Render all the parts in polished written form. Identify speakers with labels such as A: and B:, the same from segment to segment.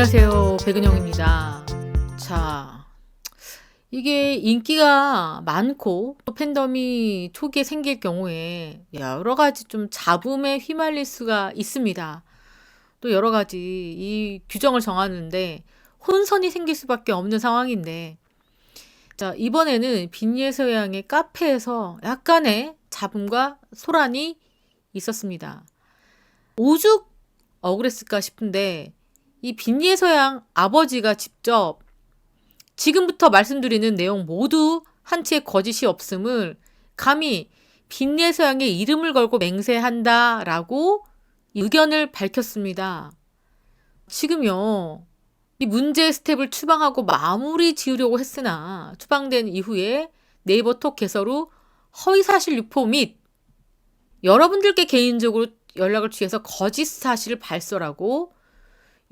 A: 안녕하세요. 백은영입니다. 자, 이게 인기가 많고 또 팬덤이 초기에 생길 경우에 여러 가지 좀 잡음에 휘말릴 수가 있습니다. 또 여러 가지 이 규정을 정하는데 혼선이 생길 수밖에 없는 상황인데, 자, 이번에는 빈예서양의 카페에서 약간의 잡음과 소란이 있었습니다. 오죽 억울했을까 싶은데, 이 빈예서양 아버지가 직접 지금부터 말씀드리는 내용 모두 한치의 거짓이 없음을 감히 빈예서양의 이름을 걸고 맹세한다라고 의견을 밝혔습니다. 지금요, 이 문제의 스텝을 추방하고 마무리 지으려고 했으나 추방된 이후에 네이버 톡 개설 후 허위사실 유포 및 여러분들께 개인적으로 연락을 취해서 거짓 사실을 발설하고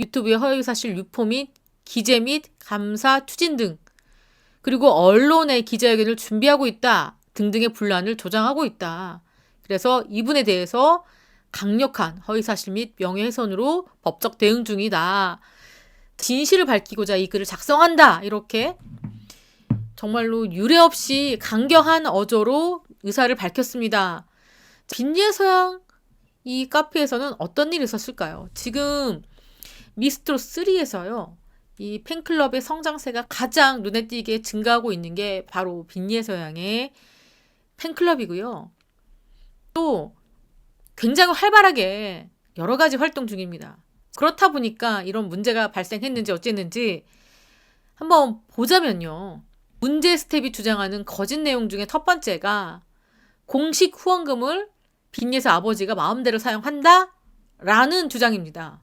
A: 유튜브의 허위사실 유포 및 기재 및 감사 추진 등, 그리고 언론의 기자회견을 준비하고 있다 등등의 분란을 조장하고 있다. 그래서 이분에 대해서 강력한 허위사실 및 명예훼손으로 법적 대응 중이다. 진실을 밝히고자 이 글을 작성한다. 이렇게 정말로 유례없이 강경한 어조로 의사를 밝혔습니다. 빈예서양 이 카페에서는 어떤 일이 있었을까요? 지금 미스트롯3에서요. 이 팬클럽의 성장세가 가장 눈에 띄게 증가하고 있는 게 바로 빈예서양의 팬클럽이고요. 또 굉장히 활발하게 여러 가지 활동 중입니다. 그렇다 보니까 이런 문제가 발생했는지 어쨌는지 한번 보자면요. 문제 스텝이 주장하는 거짓 내용 중에 첫 번째가 공식 후원금을 빈예서 아버지가 마음대로 사용한다? 라는 주장입니다.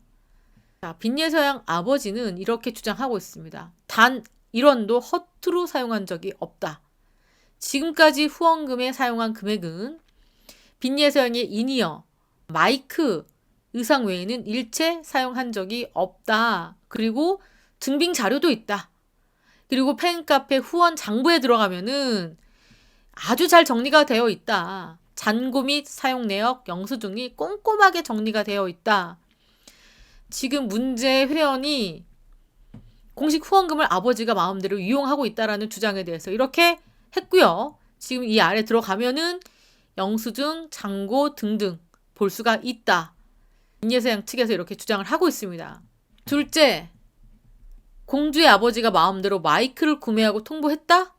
A: 자, 빈예서양 아버지는 이렇게 주장하고 있습니다. 단 1원도 허투루 사용한 적이 없다. 지금까지 후원금에 사용한 금액은 빈예서양의 인이어, 마이크, 의상 외에는 일체 사용한 적이 없다. 그리고 증빙 자료도 있다. 그리고 팬카페 후원 장부에 들어가면은 아주 잘 정리가 되어 있다. 잔고 및 사용 내역, 영수증이 꼼꼼하게 정리가 되어 있다. 지금 문제 회원이 공식 후원금을 아버지가 마음대로 이용하고 있다라는 주장에 대해서 이렇게 했고요. 지금 이 아래 들어가면은 영수증, 잔고 등등 볼 수가 있다. 빈예서양 측에서 이렇게 주장을 하고 있습니다. 둘째, 공주의 아버지가 마음대로 마이크를 구매하고 통보했다?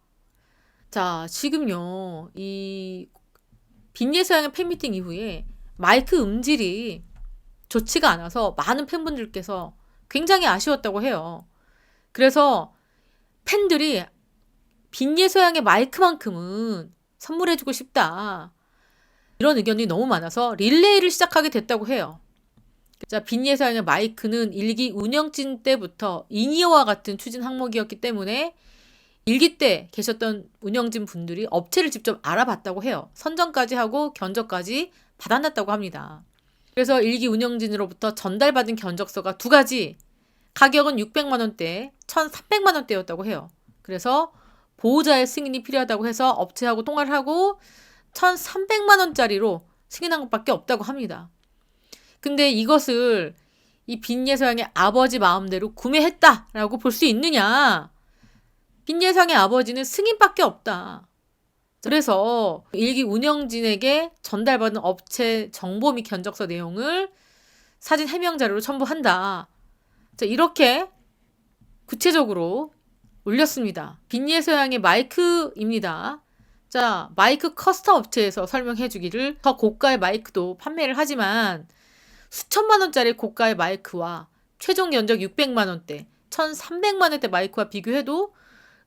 A: 자, 지금요, 이 빈예서양의 팬미팅 이후에 마이크 음질이 좋지가 않아서 많은 팬분들께서 굉장히 아쉬웠다고 해요. 그래서 팬들이 빈예서양의 마이크만큼은 선물해주고 싶다. 이런 의견이 너무 많아서 릴레이를 시작하게 됐다고 해요. 자, 빈예서양의 마이크는 1기 운영진 때부터 인이어와 같은 추진 항목이었기 때문에 1기 때 계셨던 운영진 분들이 업체를 직접 알아봤다고 해요. 선정까지 하고 견적까지 받아놨다고 합니다. 그래서 1기 운영진으로부터 전달받은 견적서가 두 가지, 가격은 600만 원대, 1,300만 원대였다고 해요. 그래서 보호자의 승인이 필요하다고 해서 업체하고 통화를 하고 1,300만 원짜리로 승인한 것밖에 없다고 합니다. 근데 이것을 이 빈예서양의 아버지 마음대로 구매했다라고 볼 수 있느냐? 빈예서양의 아버지는 승인밖에 없다. 그래서 1기 운영진에게 전달받은 업체 정보 및 견적서 내용을 사진 해명 자료로 첨부한다. 자, 이렇게 구체적으로 올렸습니다. 빈예서양의 마이크입니다. 자, 마이크 커스텀 업체에서 설명해 주기를 더 고가의 마이크도 판매를 하지만 수천만 원짜리 고가의 마이크와 최종 견적 600만 원대, 1,300만 원대 마이크와 비교해도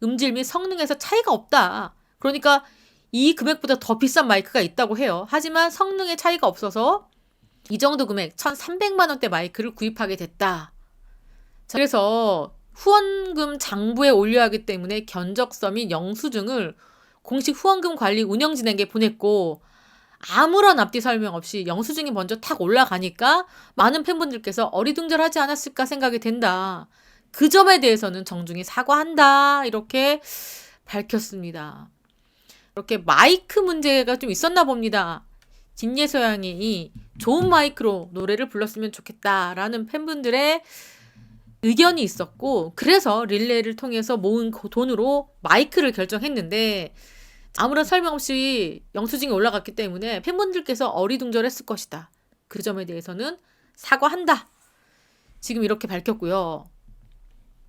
A: 음질 및 성능에서 차이가 없다. 그러니까 이 금액보다 더 비싼 마이크가 있다고 해요. 하지만 성능의 차이가 없어서 이 정도 금액 1,300만 원대 마이크를 구입하게 됐다. 자, 그래서 후원금 장부에 올려야 하기 때문에 견적서 및 영수증을 공식 후원금 관리 운영진에게 보냈고 아무런 앞뒤 설명 없이 영수증이 먼저 탁 올라가니까 많은 팬분들께서 어리둥절하지 않았을까 생각이 된다. 그 점에 대해서는 정중히 사과한다. 이렇게 밝혔습니다. 이렇게 마이크 문제가 좀 있었나 봅니다. 빈예서양이 좋은 마이크로 노래를 불렀으면 좋겠다라는 팬분들의 의견이 있었고 그래서 릴레이를 통해서 모은 돈으로 마이크를 결정했는데 아무런 설명 없이 영수증이 올라갔기 때문에 팬분들께서 어리둥절했을 것이다. 그 점에 대해서는 사과한다. 지금 이렇게 밝혔고요.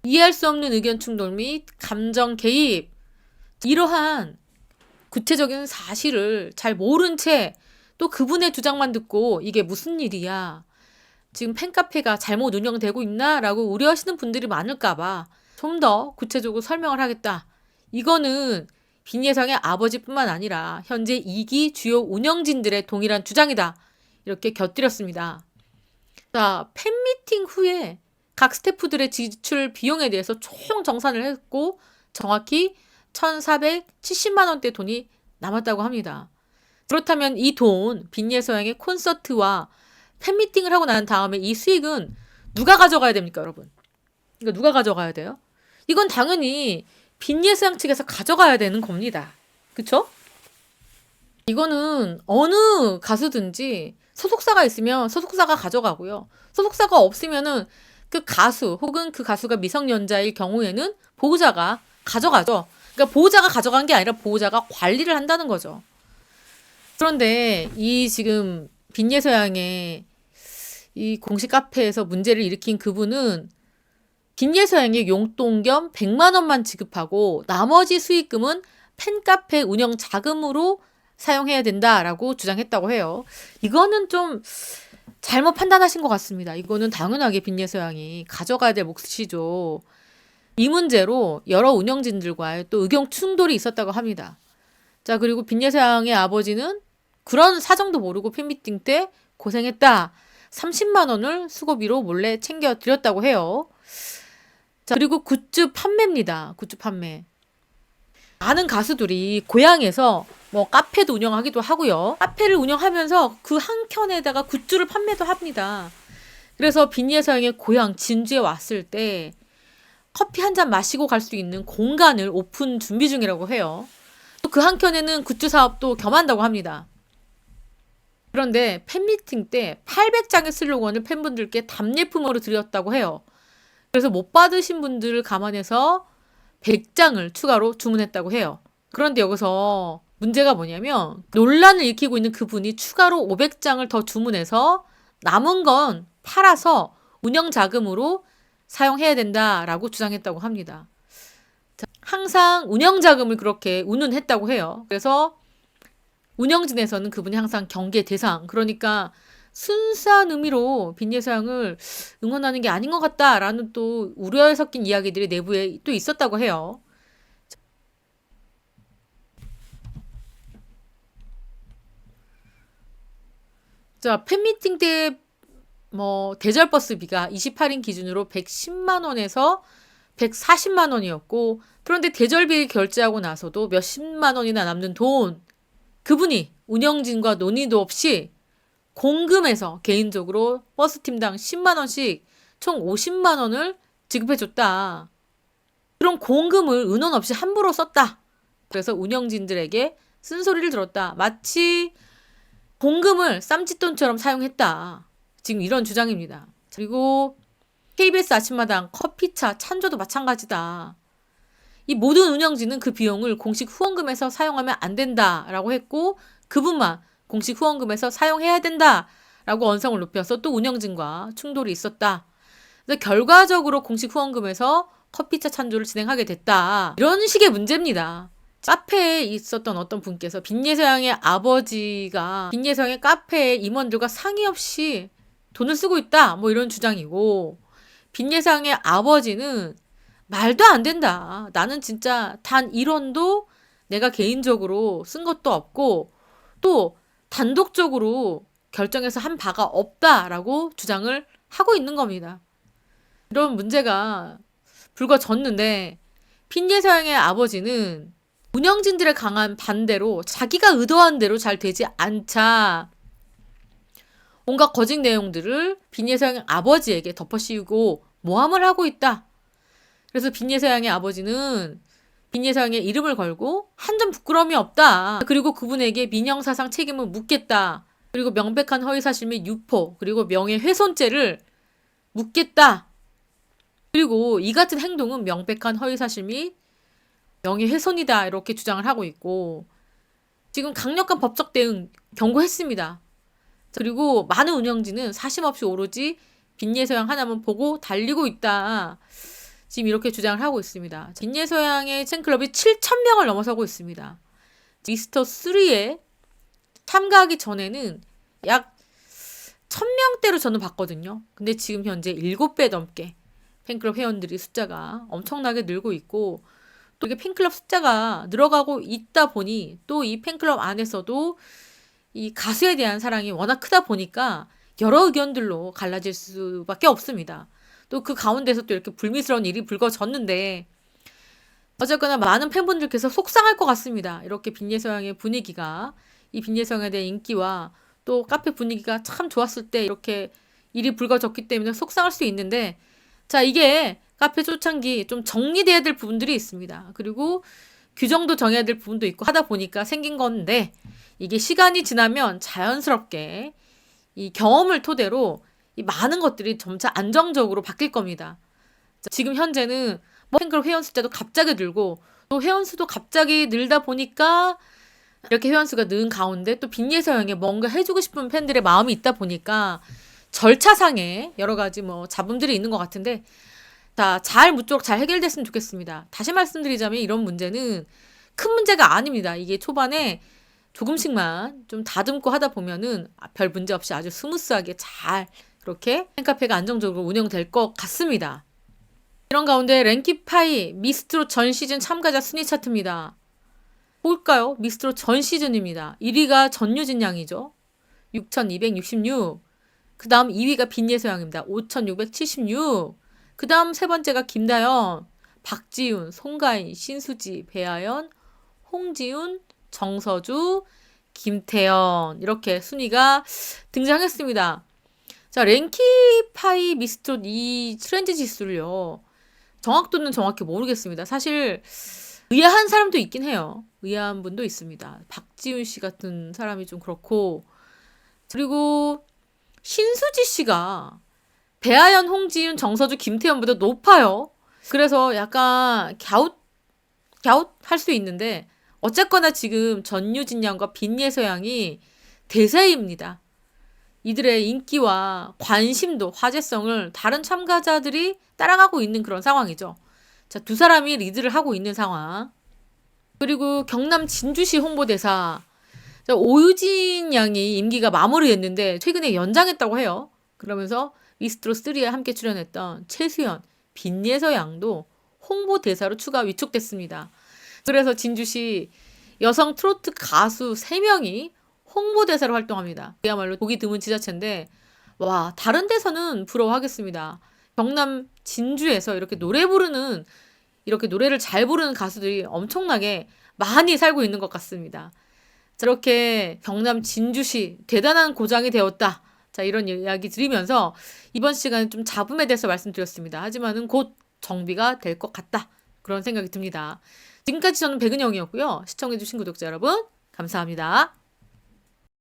A: 이해할 수 없는 의견 충돌 및 감정 개입. 이러한 구체적인 사실을 잘 모른 채 또 그분의 주장만 듣고 이게 무슨 일이야. 지금 팬카페가 잘못 운영되고 있나? 라고 우려하시는 분들이 많을까봐 좀 더 구체적으로 설명을 하겠다. 이거는 빈예상의 아버지뿐만 아니라 현재 2기 주요 운영진들의 동일한 주장이다. 이렇게 곁들였습니다. 자, 팬미팅 후에 각 스태프들의 지출 비용에 대해서 총 정산을 했고 정확히 1,470만 원대 돈이 남았다고 합니다. 그렇다면 이 돈, 빈예서양의 콘서트와 팬미팅을 하고 난 다음에 이 수익은 누가 가져가야 됩니까, 여러분? 이거 누가 가져가야 돼요? 이건 당연히 빈예서양 측에서 가져가야 되는 겁니다. 그쵸? 이거는 어느 가수든지 소속사가 있으면 소속사가 가져가고요. 소속사가 없으면은 그 가수 혹은 그 가수가 미성년자일 경우에는 보호자가 가져가죠. 그러니까 보호자가 가져간 게 아니라 보호자가 관리를 한다는 거죠. 그런데 이 지금 빈예서양의 이 공식 카페에서 문제를 일으킨 그분은 빈예서양의 용돈 겸 100만 원만 지급하고 나머지 수익금은 팬카페 운영 자금으로 사용해야 된다라고 주장했다고 해요. 이거는 좀 잘못 판단하신 것 같습니다. 이거는 당연하게 빈예서양이 가져가야 될 몫이죠. 이 문제로 여러 운영진들과의 또 의견 충돌이 있었다고 합니다. 자, 그리고 빈예서양의 아버지는 그런 사정도 모르고 팬미팅 때 고생했다. 30만 원을 수고비로 몰래 챙겨드렸다고 해요. 자, 그리고 굿즈 판매입니다. 굿즈 판매. 많은 가수들이 고향에서 뭐 카페도 운영하기도 하고요. 카페를 운영하면서 그 한켠에다가 굿즈를 판매도 합니다. 그래서 빈예서양의 고향 진주에 왔을 때 커피 한 잔 마시고 갈 수 있는 공간을 오픈 준비 중이라고 해요. 또 그 한켠에는 굿즈 사업도 겸한다고 합니다. 그런데 팬미팅 때 800장의 슬로건을 팬분들께 답례품으로 드렸다고 해요. 그래서 못 받으신 분들을 감안해서 100장을 추가로 주문했다고 해요. 그런데 여기서 문제가 뭐냐면 논란을 일으키고 있는 그분이 추가로 500장을 더 주문해서 남은 건 팔아서 운영 자금으로 사용해야 된다라고 주장했다고 합니다. 항상 운영 자금을 그렇게 운운했다고 해요. 그래서 운영진에서는 그분이 항상 경계 대상, 그러니까 순수한 의미로 빈예서양을 응원하는 게 아닌 것 같다라는 또 우려에 섞인 이야기들이 내부에 또 있었다고 해요. 자, 팬미팅 때 뭐 대절 버스비가 28인 기준으로 110만 원에서 140만 원이었고, 그런데 대절비 결제하고 나서도 몇십만 원이나 남는 돈, 그분이 운영진과 논의도 없이 공금해서 개인적으로 버스팀당 10만 원씩 총 50만 원을 지급해줬다. 그런 공금을 은원 없이 함부로 썼다. 그래서 운영진들에게 쓴소리를 들었다. 마치 공금을 쌈짓돈처럼 사용했다. 지금 이런 주장입니다. 그리고 KBS 아침마당 커피차 찬조도 마찬가지다. 이 모든 운영진은 그 비용을 공식 후원금에서 사용하면 안 된다라고 했고 그분만 공식 후원금에서 사용해야 된다라고 언성을 높여서 또 운영진과 충돌이 있었다. 그래서 결과적으로 공식 후원금에서 커피차 찬조를 진행하게 됐다. 이런 식의 문제입니다. 카페에 있었던 어떤 분께서 빈예서양의 아버지가 빈예서양의 카페 임원들과 상의 없이 돈을 쓰고 있다. 뭐 이런 주장이고 빈예서양의 아버지는 말도 안 된다. 나는 진짜 단 1원도 내가 개인적으로 쓴 것도 없고 또 단독적으로 결정해서 한 바가 없다라고 주장을 하고 있는 겁니다. 이런 문제가 불거졌는데 빈예서양의 아버지는 운영진들의 강한 반대로 자기가 의도한 대로 잘 되지 않자 온갖 거짓 내용들을 빈예서양의 아버지에게 덮어씌우고 모함을 하고 있다. 그래서 빈예서양의 아버지는 빈예서양의 이름을 걸고 한 점 부끄러움이 없다. 그리고 그분에게 민형사상 책임을 묻겠다. 그리고 명백한 허위사실 및 유포 그리고 명예훼손죄를 묻겠다. 그리고 이 같은 행동은 명백한 허위사실 및 명예훼손이다 이렇게 주장을 하고 있고 지금 강력한 법적 대응 경고했습니다. 그리고 많은 운영진은 사심 없이 오로지 빈예서양 하나만 보고 달리고 있다. 지금 이렇게 주장을 하고 있습니다. 빈예서양의 팬클럽이 7,000명을 넘어서고 있습니다. 미스터 3에 참가하기 전에는 약 1,000명대로 저는 봤거든요. 근데 지금 현재 7배 넘게 팬클럽 회원들이 숫자가 엄청나게 늘고 있고 또 이게 팬클럽 숫자가 늘어가고 있다 보니 또 이 팬클럽 안에서도 이 가수에 대한 사랑이 워낙 크다 보니까 여러 의견들로 갈라질 수밖에 없습니다. 또 그 가운데서 또 이렇게 불미스러운 일이 불거졌는데 어쨌거나 많은 팬분들께서 속상할 것 같습니다. 이렇게 빈예서양의 분위기가 이 빈예서양에 대한 인기와 또 카페 분위기가 참 좋았을 때 이렇게 일이 불거졌기 때문에 속상할 수 있는데 자 이게 카페 초창기 좀 정리돼야 될 부분들이 있습니다. 그리고 규정도 정해야 될 부분도 있고 하다 보니까 생긴 건데 이게 시간이 지나면 자연스럽게 이 경험을 토대로 이 많은 것들이 점차 안정적으로 바뀔 겁니다. 지금 현재는 뭐 팬클럽 회원 숫자도 갑자기 늘고 또 회원 수도 갑자기 늘다 보니까 이렇게 회원 수가 는 가운데 또 빈예서양에 뭔가 해주고 싶은 팬들의 마음이 있다 보니까 절차상에 여러 가지 뭐 잡음들이 있는 것 같은데 잘 무쪼록 잘 해결됐으면 좋겠습니다. 다시 말씀드리자면 이런 문제는 큰 문제가 아닙니다. 이게 초반에 조금씩만 좀 다듬고 하다 보면은 별 문제 없이 아주 스무스하게 잘 그렇게 팬카페가 안정적으로 운영될 것 같습니다. 이런 가운데 랭키파이 미스트롯 전 시즌 참가자 순위 차트입니다. 볼까요? 미스트롯 전 시즌입니다. 1위가 전유진 양이죠. 6,266. 그 다음 2위가 빈예서양입니다. 5,676. 그 다음 세 번째가 김다연, 박지윤, 송가인, 신수지, 배아연, 홍지윤, 정서주, 김태연 이렇게 순위가 등장했습니다. 자, 랭키파이 미스트롯 이 트렌드 지수를요. 정확도는 정확히 모르겠습니다. 사실 의아한 사람도 있긴 해요. 의아한 분도 있습니다. 박지윤 씨 같은 사람이 좀 그렇고 그리고 신수지 씨가 배아연, 홍지윤, 정서주, 김태연보다 높아요. 그래서 약간 갸웃할 수 있는데 어쨌거나 지금 전유진 양과 빈예서 양이 대세입니다. 이들의 인기와 관심도 화제성을 다른 참가자들이 따라가고 있는 그런 상황이죠. 자, 두 사람이 리드를 하고 있는 상황. 그리고 경남 진주시 홍보대사 오유진 양이 임기가 마무리됐는데 최근에 연장했다고 해요. 그러면서 미스트롯 3에 함께 출연했던 최수연, 빈예서 양도 홍보대사로 추가 위촉됐습니다. 그래서 진주시 여성 트로트 가수 3명이 홍보대사로 활동합니다. 그야말로 보기 드문 지자체인데 와 다른 데서는 부러워하겠습니다. 경남 진주에서 이렇게 이렇게 노래를 잘 부르는 가수들이 엄청나게 많이 살고 있는 것 같습니다. 저렇게 경남 진주시 대단한 고장이 되었다. 자 이런 이야기 드리면서 이번 시간에 좀 잡음에 대해서 말씀드렸습니다. 하지만은 곧 정비가 될 것 같다. 그런 생각이 듭니다. 지금까지 저는 백은영이었고요. 시청해주신 구독자 여러분 감사합니다.